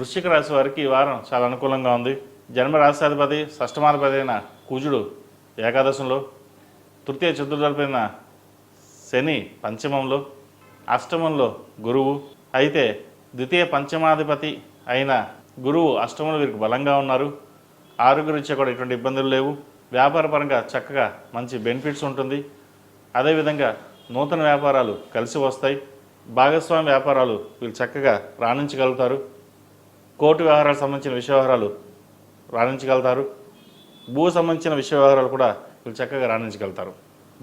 వృశ్చిక రాశి వారికి ఈ వారం చాలా అనుకూలంగా ఉంది. జన్మ రాష్ట్రాధిపతి షష్టమాధిపతి అయిన కుజుడు ఏకాదశంలో, తృతీయ చతుర్థులపైన శని పంచమంలో, అష్టమంలో గురువు. అయితే ద్వితీయ పంచమాధిపతి అయిన గురువు అష్టమంలో వీరికి బలంగా ఉన్నారు. ఆరోగ్యరీత్యా కూడా ఎటువంటి ఇబ్బందులు లేవు. వ్యాపారపరంగా చక్కగా మంచి బెనిఫిట్స్ ఉంటుంది. అదేవిధంగా నూతన వ్యాపారాలు కలిసి వస్తాయి. భాగస్వామి వ్యాపారాలు వీళ్ళు చక్కగా రాణించగలుగుతారు. కోర్టు వ్యవహారాలకు సంబంధించిన విషయ వ్యవహారాలు రాణించగలుగుతారు. భూ సంబంధించిన విషయ వ్యవహారాలు కూడా వీళ్ళు చక్కగా రాణించగలుగుతారు.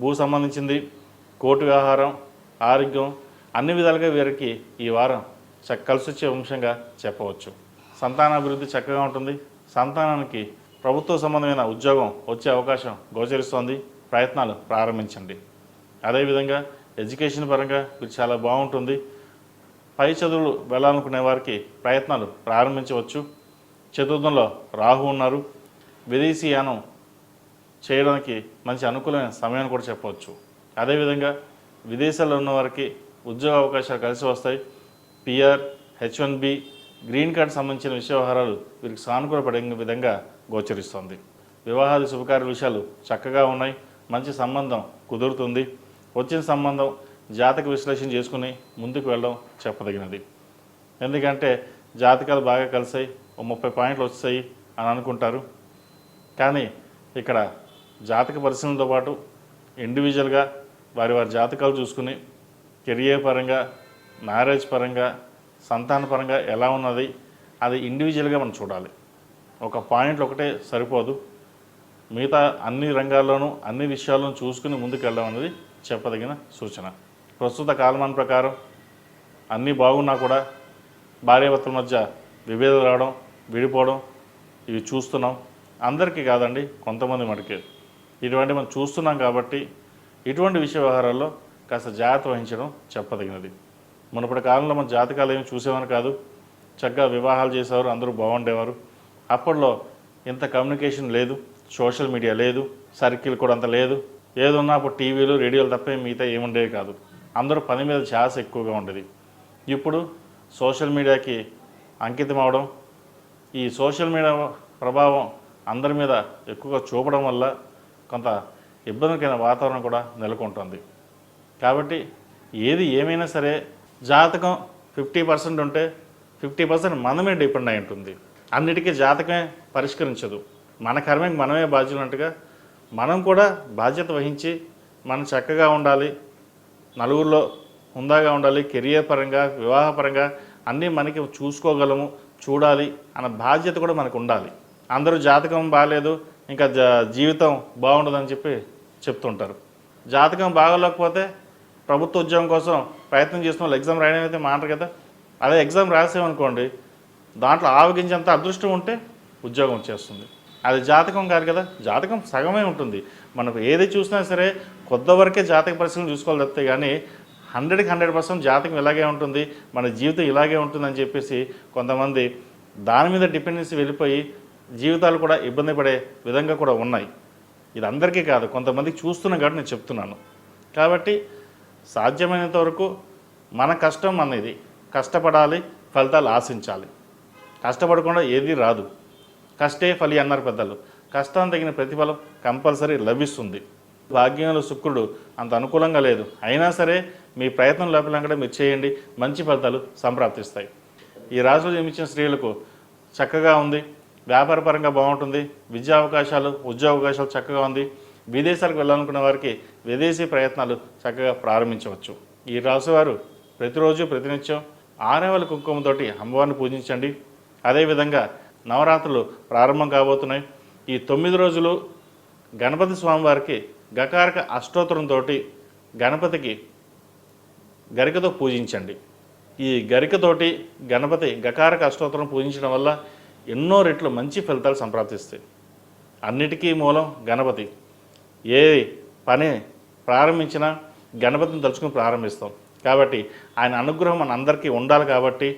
భూ సంబంధించింది, కోర్టు వ్యవహారం, ఆరోగ్యం అన్ని విధాలుగా వీరికి ఈ వారం కలిసి వచ్చే అంశంగా చెప్పవచ్చు. సంతానాభివృద్ధి చక్కగా ఉంటుంది. సంతానానికి ప్రభుత్వ సంబంధమైన ఉద్యోగం వచ్చే అవకాశం గోచరిస్తోంది. ప్రయత్నాలు ప్రారంభించండి. అదేవిధంగా ఎడ్యుకేషన్ పరంగా వీరు చాలా బాగుంటుంది. పై చదువులు వెళ్ళాలనుకునే వారికి ప్రయత్నాలు ప్రారంభించవచ్చు. చతుర్థంలో రాహు ఉన్నారు. విదేశీయానం చేయడానికి మంచి అనుకూలమైన సమయం కూడా చెప్పవచ్చు. అదేవిధంగా విదేశాల్లో ఉన్న వారికి ఉద్యోగ అవకాశాలు కలిసి వస్తాయి. పిఆర్, H1B, గ్రీన్ కార్డ్ సంబంధించిన విషయ వ్యవహారాలు వీరికి సానుకూలపడే విధంగా గోచరిస్తుంది. వివాహాది శుభకార్య విషయాలు చక్కగా ఉన్నాయి. మంచి సంబంధం కుదురుతుంది. వచ్చిన సంబంధం జాతక విశ్లేషణ చేసుకుని ముందుకు వెళ్ళడం చెప్పదగినది. ఎందుకంటే జాతకాలు బాగా కలిసాయి, 30 పాయింట్లు వచ్చాయి అని అనుకుంటారు. కానీ ఇక్కడ జాతక పరిశీలనతో పాటు ఇండివిజువల్గా వారి జాతకాలు చూసుకుని కెరియర్ పరంగా, మ్యారేజ్ పరంగా, సంతాన పరంగా ఎలా ఉన్నది అది ఇండివిజువల్గా మనం చూడాలి. ఒక పాయింట్లు ఒకటే సరిపోదు. మిగతా అన్ని రంగాల్లోనూ అన్ని విషయాలను చూసుకుని ముందుకు వెళ్ళడం అనేది చెప్పదగిన సూచన. ప్రస్తుత కాలమాన ప్రకారం అన్నీ బాగున్నా కూడా భార్యాభర్తల మధ్య విభేదాలు రావడం, విడిపోవడం ఇవి చూస్తున్నాం. అందరికీ కాదండి, కొంతమంది మటుకే ఇటువంటి మనం చూస్తున్నాం. కాబట్టి ఇటువంటి విషయ వ్యవహారాల్లో కాస్త జాగ్రత్త వహించడం చెప్పదగినది. మునుపటి కాలంలో మన జాతకాలు ఏమి చూసేవారు కాదు. చక్కగా వివాహాలు చేసేవారు, అందరూ బాగుండేవారు. అప్పట్లో ఇంత కమ్యూనికేషన్ లేదు, సోషల్ మీడియా లేదు, సర్కిల్ కూడా అంత లేదు. ఏదున్నా అప్పుడు టీవీలు, రేడియోలు తప్ప మిగతా ఏముండేవి కాదు. అందరూ పని మీద ఛాన్స్ ఎక్కువగా ఉండేది. ఇప్పుడు సోషల్ మీడియాకి అంకితం అవడం, ఈ సోషల్ మీడియా ప్రభావం అందరి మీద ఎక్కువగా చూపడం వల్ల కొంత ఇబ్బందికరమైన వాతావరణం కూడా నెలకొంటుంది. కాబట్టి ఏది ఏమైనా సరే జాతకం 50% ఉంటే 50% మన మీద డిపెండ్ అయి ఉంటుంది. అన్నిటికీ జాతకమే పరిష్కరించదు. మన కర్మకి మనమే బాధ్యులంటగా మనం కూడా బాధ్యత వహించి మనం చక్కగా ఉండాలి, నలుగురిలో హుందాగా ఉండాలి, కెరియర్ పరంగా, వివాహపరంగా అన్నీ మనకి చూసుకోగలము, చూడాలి అన్న బాధ్యత కూడా మనకు ఉండాలి. అందరూ జాతకం బాగాలేదు, ఇంకా జీవితం బాగుండదని చెప్తుంటారు. జాతకం బాగోలేకపోతే ప్రభుత్వ ఉద్యోగం కోసం ప్రయత్నం చేసిన వాళ్ళు ఎగ్జామ్ రాయడం అయితే మాట్లాడరు కదా. అదే ఎగ్జామ్ రాసామనుకోండి, దాంట్లో ఆవగించేంత అదృష్టం ఉంటే ఉద్యోగం వచ్చేస్తుంది. అది జాతకం కాదు కదా. జాతకం సగమే ఉంటుంది. మనకు ఏది చూసినా సరే కొంతవరకే జాతక పరిస్థితులు చూసుకోవాలి తప్పితే కానీ 100కి 100% జాతకం ఇలాగే ఉంటుంది, మన జీవితం ఇలాగే ఉంటుందని చెప్పేసి కొంతమంది దాని మీద డిపెండెన్సీ వెళ్ళిపోయి జీవితాలు కూడా ఇబ్బంది పడే విధంగా కూడా ఉన్నాయి. ఇది అందరికీ కాదు, కొంతమందికి చూస్తున్నాం కాబట్టి నేను చెప్తున్నాను. కాబట్టి సాధ్యమైనంత వరకు మన కష్టం అనేది కష్టపడాలి, ఫలితాలు ఆశించాలి. కష్టపడకుండా ఏది రాదు. కష్టే ఫలి అన్నారు పెద్దలు. కష్టం తగిన ప్రతిఫలం కంపల్సరీ లభిస్తుంది. భాగ్యంలో శుక్రుడు అంత అనుకూలంగా లేదు, అయినా సరే మీ ప్రయత్నం లోపలంగా మీరు చేయండి, మంచి ఫలితాలు సంప్రాప్తిస్తాయి. ఈ రాశిలో జన్మించిన స్త్రీలకు చక్కగా ఉంది. వ్యాపారపరంగా బాగుంటుంది. విద్యా అవకాశాలు, ఉద్యోగ అవకాశాలు చక్కగా ఉంది. విదేశాలకు వెళ్ళాలనుకున్న వారికి విదేశీ ప్రయత్నాలు చక్కగా ప్రారంభించవచ్చు. ఈ రాశి వారు ప్రతిరోజు ప్రతినిత్యం ఆరేవల కుంకుమతోటి అమ్మవారిని పూజించండి. అదేవిధంగా నవరాత్రులు ప్రారంభం కాబోతున్నాయి. ఈ 9 రోజులు గణపతి స్వామివారికి గకారక అష్టోత్తరంతో గణపతికి గరికతో పూజించండి. ఈ గరికతోటి గణపతి గకారక అష్టోత్తరం పూజించడం వల్ల ఎన్నో రెట్లు మంచి ఫలితాలు సంప్రాప్తిస్తాయి. అన్నిటికీ మూలం గణపతి. ఏ పని ప్రారంభించినా గణపతిని తలుచుకుని ప్రారంభిస్తాం. కాబట్టి ఆయన అనుగ్రహం మన అందరికీ ఉండాలి కాబట్టి,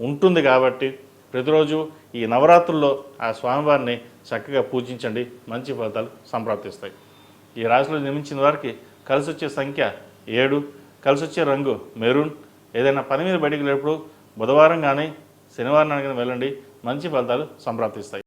ఉంటుంది కాబట్టి ప్రతిరోజు ఈ నవరాత్రుల్లో ఆ స్వామివారిని చక్కగా పూజించండి, మంచి ఫలితాలు సంప్రాప్తిస్తాయి. ఈ రాశిలో జన్మించిన వారికి కలిసి వచ్చే సంఖ్య 7, కలిసి వచ్చే రంగు మెరూన్. ఏదైనా పని మీద బయటికి వెళ్ళేప్పుడు బుధవారం కానీ శనివారం అడిగిన వెళ్ళండి, మంచి ఫలితాలు సంప్రాప్తిస్తాయి.